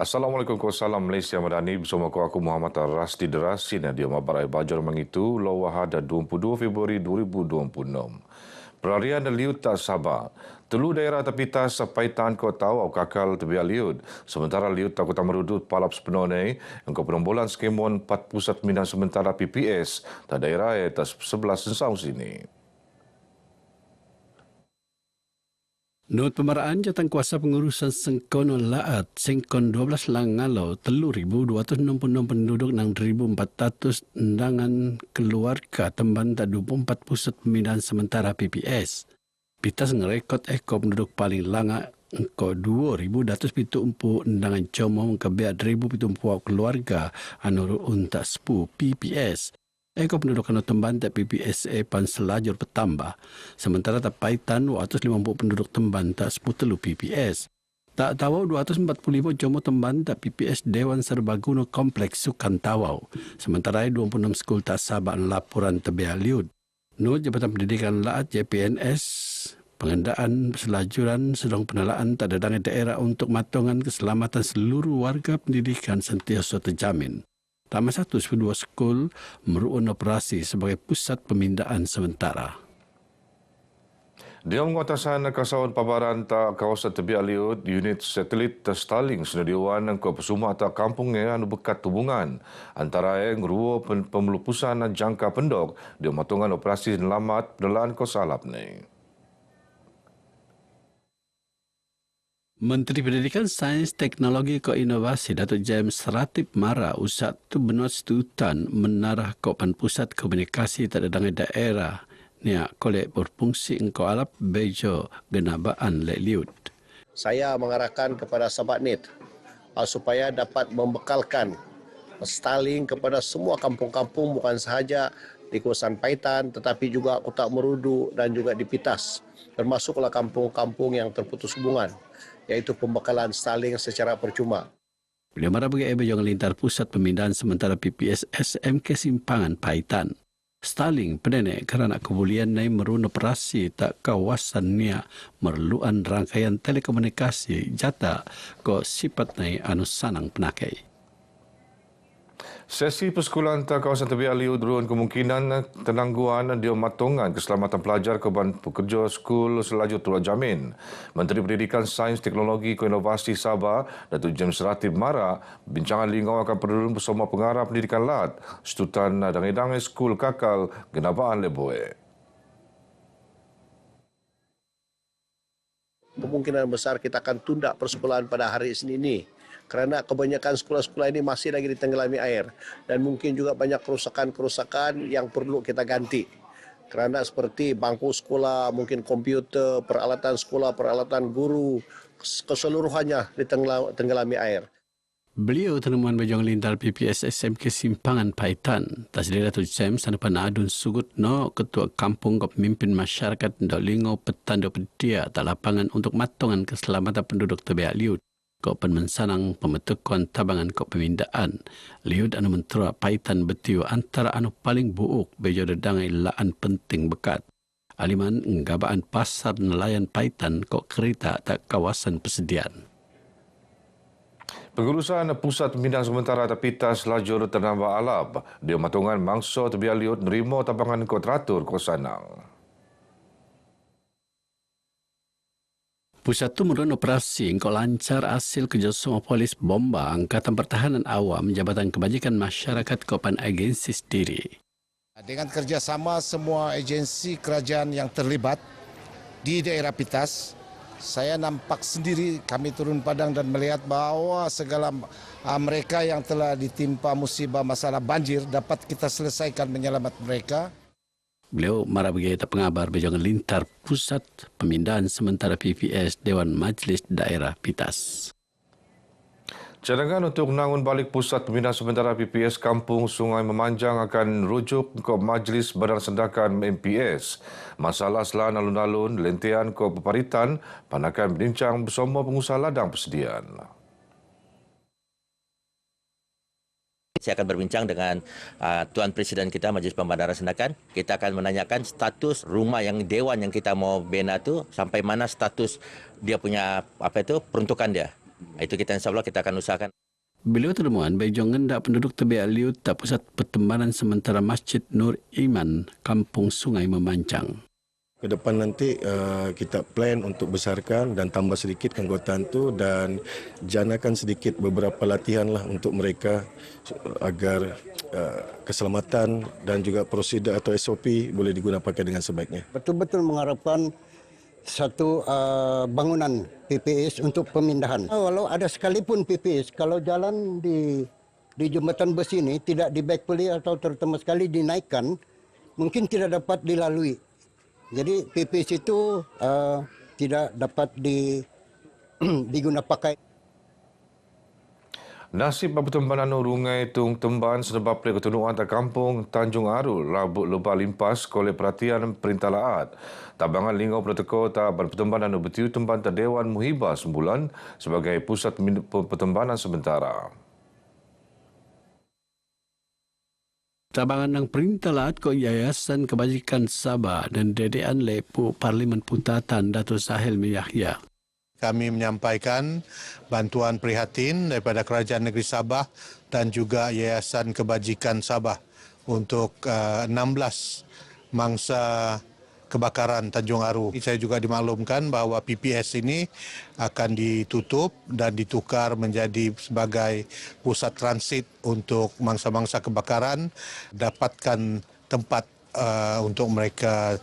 Assalamualaikum salam Malaysia Madani bersama aku Muhammad Rasdi Derasin yang dia mabarai bajar mengitu lawahada 22 Februari 2026. Pelarian liut tak sabar. Telu daerah tepi tas Paitan Kau Tawau kakal terbiar liut. Sementara liut tak Kota Merudut palap sepenuhnya engkau penombolan skemon 4 pusat minat sementara PPS tak daerah atas 11 sensau sini. Not pemeraan Jawatankuasa Pengurusan Sengkono Laat, Sengkon 12 Langalau, 3,266 penduduk 6,400 undangan keluarga temban tak 24 pusat pembinaan sementara PPS. Pitas ngerekod penduduk paling langa engkau 2,274 undangan comong kebiak 1,074 keluarga anuru untak 10 PPS. Penduduk kena temban tak PPSA pan selajur bertambah. Sementara tak Paitan 250 penduduk temban tak 10 PPS. Tak Tawau 245 jomo temban tak PPS Dewan Serbaguna Kompleks Sukan Tawau. Sementara 26 skul tak sabak laporan terbiar liut. Nur Jabatan Pendidikan Laat JPNS pengendaan selajuran sedang penelaan tak datangi daerah untuk matongan keselamatan seluruh warga pendidikan sentiasa terjamin. Tambah 1 dua skul meruun operasi sebagai pusat pemindaan sementara. Dia menguatasan kasawan pabaran tak kawasan terbiar liut, unit satelit Starlink senadiwan ke pesumah tak kampungnya anu bekat hubungan antara yang ruo pemelupusan jangka pendok dia matungan operasi selamat penelaan kosalap ni. Menteri Pendidikan Sains Teknologi Ko Inovasi Datuk James Ratib Mara usat tu benua setutan menarah kopan pusat komunikasi tak datangi daerah niak kolek berfungsi engkau alap bejo genabaan liut. Saya mengarahkan kepada Sabatnet supaya dapat membekalkan Starlink kepada semua kampung-kampung bukan sahaja di kawasan Paitan tetapi juga Kota Merudu dan juga di Pitas, termasuklah kampung-kampung yang terputus hubungan, iaitu pembekalan Starlink secara percuma. Beliau marah bagi Ebejong lintar pusat pemindahan sementara PPS SMK Simpangan Paitan. Starlink penenek kerana kebulian naik merun operasi tak kawasan niak merluan rangkaian telekomunikasi jata ko sifat naik anu sanang penakai. Sesi persekolahan tak kawasan terbiar liut drone kemungkinan penangguhan dia matongan keselamatan pelajar keban pekerja skul selajur turut jamin. Menteri Pendidikan Sains Teknologi Ko Inovasi Sabah, Datuk James Ratib Mara, bincangan lingau akan berduduk bersama pengarah pendidikan LAT, Setutan dangai-dangai skul kakal Genabaan Leboe. Kemungkinan besar kita akan tunda persekolahan pada hari Isnin ini kerana kebanyakan sekolah-sekolah ini masih lagi ditenggelami air dan mungkin juga banyak kerusakan-kerusakan yang perlu kita ganti. Kerana seperti bangku sekolah, mungkin komputer, peralatan sekolah, peralatan guru, keseluruhannya ditenggelami air. Beliau tenemuan bejong lintar PPS SMK Simpangan Paitan. Tasdira Datuk James Sanupan Adun Sugut no Ketua Kampung ke Pemimpin Masyarakat Dolingo Petanda Pedia tak lapangan untuk matongan keselamatan penduduk terbiak liut. Ko penmensanang pembentukan tabangan ko pemindaan. Liut anu mentera Paitan betiu antara anu paling buuk bejo dedangai laan penting bekat. Aliman enggabaan pasar nelayan Paitan ko kereta tak kawasan persediaan. Pengurusan Pusat Pembinaan Sementara Tapitas Lajur Ternambah Alab, dia matungan mangsa terbiar liut nerima tabangan ko teratur ko sanang. Pusat itu merun operasi engkau lancar hasil kerjasama polis bomba Angkatan Pertahanan Awam Jabatan Kebajikan Masyarakat Kopan Agensi sendiri. Dengan kerjasama semua agensi kerajaan yang terlibat di daerah Pitas, saya nampak sendiri kami turun padang dan melihat bahawa segala mereka yang telah ditimpa musibah masalah banjir dapat kita selesaikan menyelamat mereka. Beliau marah bagi pengabar bejangan lintar pusat pemindahan sementara PPS Dewan Majlis Daerah Pitas. Cadangan untuk nangun balik Pusat Pembinaan Sementara PPS Kampung Sungai Memanjang akan rujuk ke Majlis Badan Sendakan MPS. Masalah selan alun-alun, lentian ke Peparitan, panakan berbincang bersama pengusaha ladang persediaan. Saya akan berbincang dengan Tuan Presiden kita, Majlis Pembandaran Sendakan. Kita akan menanyakan status rumah yang dewan yang kita mau bina tu sampai mana status dia punya peruntukan dia. Itu kita insyaAllah kita akan usahakan. Beliau terdemuan Bejong ngendak penduduk Tebiak Liut tak pusat pertembanan sementara Masjid Nur Iman, Kampung Sungai Memancang. Ke depan nanti kita plan untuk besarkan dan tambah sedikit keanggotaan tu dan janakan sedikit beberapa latihan lah untuk mereka agar keselamatan dan juga prosedur atau SOP boleh digunakan dengan sebaiknya. Betul-betul mengharapkan satu bangunan PPS untuk pemindahan. Walau ada sekalipun PPS, kalau jalan di jembatan besi ini tidak di-backpully atau terutama sekali dinaikkan, mungkin tidak dapat dilalui. Jadi PPS itu tidak dapat diguna pakai. Nasib pertembanan rungai Tung Temban sebab ketunuan tak kampung Tanjung Arul rabut lebah limpas oleh perhatian Perintah Laat. Tabangan lingau protokol tak berpertembanan bertiu temban Dewan Muhibah sembulan sebagai pusat pertembanan sementara. Tabangan ng Perintah Laat ko Yayasan Kebajikan Sabah dan Dedean Lepu Parlimen Putatan Dato' Sahel Yahya. Kami menyampaikan bantuan prihatin daripada Kerajaan Negeri Sabah dan juga Yayasan Kebajikan Sabah untuk 16 mangsa kebakaran Tanjung Aru. Saya juga dimaklumkan bahawa PPS ini akan ditutup dan ditukar menjadi sebagai pusat transit untuk mangsa-mangsa kebakaran, dapatkan tempat untuk mereka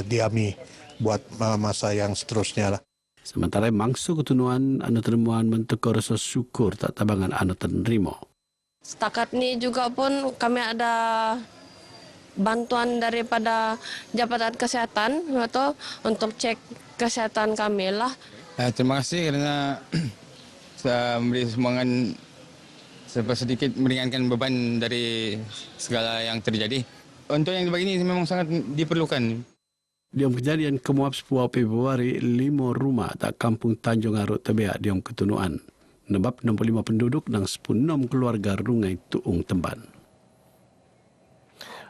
diami buat masa yang seterusnya lah. Sementara mangsa ketunuan anu termuan mentekor rasa syukur tak tabangan anu terima. Setakat ni juga pun kami ada bantuan daripada Jabatan Kesihatan atau untuk cek kesihatan kami lah. Terima kasih kerana memberi sumbangan sedikit meringankan beban dari segala yang terjadi. Untuk yang dibagi ini memang sangat diperlukan. Diam kejadian kemuap 10 Februari 5 rumah tak kampung Tanjung Aruk Tebiak diam ketunuan. Nebab 65 penduduk dan 16 keluarga rungai Tuung Temban.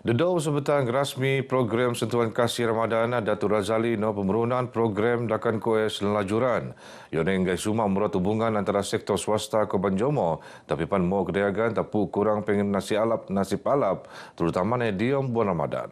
Dedau sebetan rasmi program sentuhan kasih Ramadan Datuk Razali no pemerunan program dakan koes lelajuran. Yoneng gai suma murat hubungan antara sektor swasta ke Banjomo tapi pan mau kedayagan tapu kurang pengen nasib alap terutama ne diam bulan Ramadan.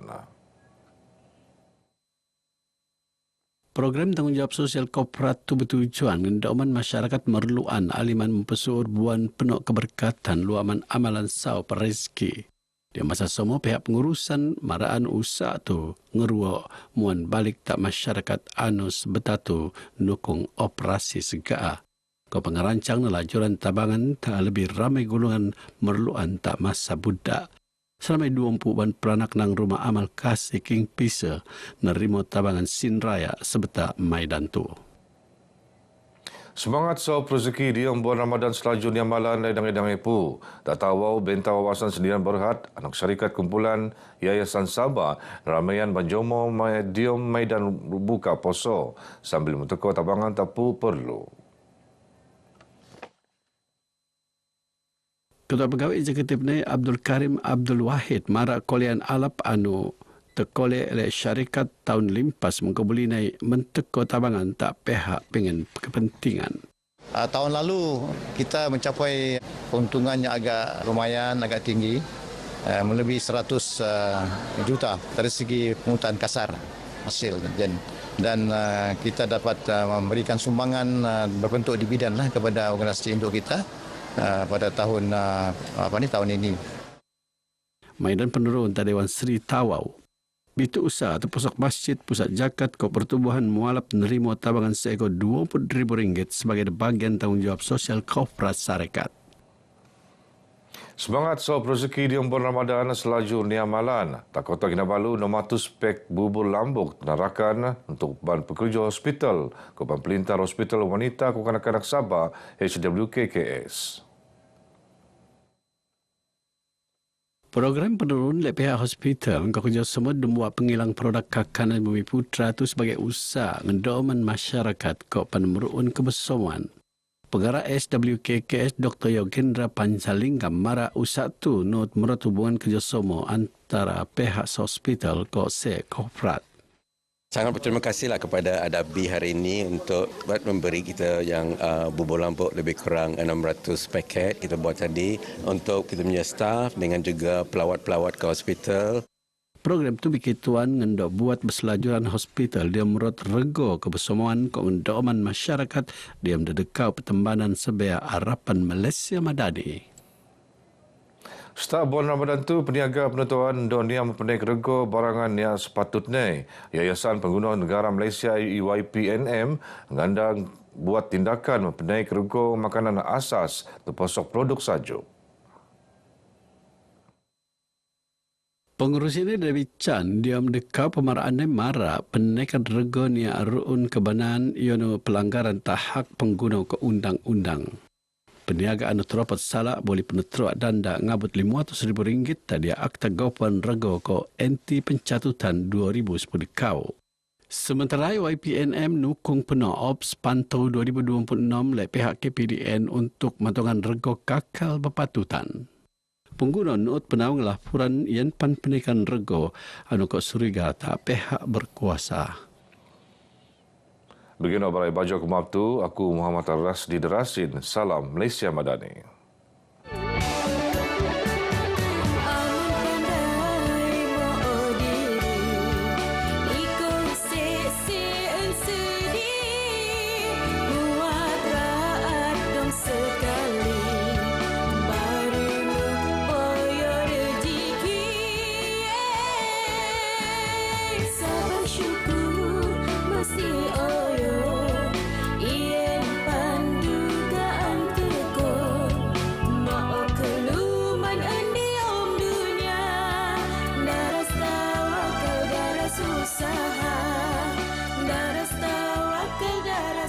Program tanggungjawab sosial korporat itu bertujuan mendorong masyarakat merluan aliman mempesuur buan penuh keberkatan luaman amalan sau perezeki. Di masa semua pihak pengurusan maraan usaha tu ngeruak muan balik tak masyarakat anus betatu nukung operasi segaa. Kau pengerancang lajuran tabangan tak lebih ramai golongan merluan tak masa budak. Selama 20 peranak nang rumah amal kasih King Pisa nerimo tabangan Sin Raya sebeta Maidan tu. Semangat saup rezeki diam bulan Ramadan selajun yang malan ledang-ledang epu. Tak tahu bentang wawasan sendirian berhad anak syarikat kumpulan Yayasan Sabah ramaian Banjomo diam Maidan buka poso sambil mentekau tabangan tapu perlu. Ketua Pegawai Eksekutif ni Abdul Karim Abdul Wahid marak kolean alap anu tekole oleh syarikat tahun limpas mengkabuli naik menteko tabangan tak pihak pengen kepentingan. Tahun lalu kita mencapai keuntungan yang agak lumayan, agak tinggi, melebihi 100 juta dari segi pungutan kasar hasil dan kita dapat memberikan sumbangan berbentuk dividen lah kepada organisasi induk kita pada tahun tahun ini. Maidan penurun Dewan Sri Tawau. Bitu usaha atau pusat masjid, pusat zakat, kau pertubuhan mualaf menerima tabangan seekor RM20,000 sebagai bagian tanggungjawab sosial korporat syarikat. Semangat saup rezeki di bulan Ramadan selaju niamalan. Tak kota Kinabalu nomatus pek bubur lambuk narakan untuk ban pekerja hospital. Keban pelintar hospital wanita ku kanak-kanak Sabah HWKKS. Program penurun oleh pihak hospital kau kerjasama membuat pengilang produk kakanan Bumi Putra itu sebagai usaha mendoman masyarakat kau penemuruan kebersamaan. Pengarah SWKKS Dr. Yogendra Panjalingam mara usaha tu not merat hubungan kerjasama antara pihak hospital kau korporat. Sangat berterima kasihlah kepada Adabi hari ini untuk memberi kita yang bubur lampuk lebih kurang 600 paket kita buat tadi untuk kita punya staff dengan juga pelawat-pelawat ke hospital. Program tu bikin tuan ngendok buat berselajuran hospital dia merot rego kebersamaan keundaman masyarakat dia mendekau pertembanan sebaya harapan Malaysia Madani. Setiap bulan Ramadan tu, peniaga penentuan dunia mempunyai rego barangan yang sepatutnya. Yayasan Pengguna Negara Malaysia YPNM mengandang buat tindakan mempunyai rego makanan asas terpasok produk sajuk. Pengurus ini David Chan dia mendekau pemaraannya marah penaikan rego ni arun kebanan ianu pelanggaran tahak pengguna ke undang-undang. Perniagaan teropat salah boleh penetruk danda ngabut RM500,000 tadi akta gaupan rego ko anti pencatutan 2010 kau. Sementara YPNM nukung penuh ops pantau 2026 oleh pihak KPDN untuk matungan rego kakal berpatutan. Pengguna not penawang laporan yang penaikan rego anu ko suriga tak pihak berkuasa. Begini Barai Bajau Kemab tu, aku Muhammad Ar-Rasdi Derasin. Salam Malaysia Madani.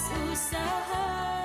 Usaha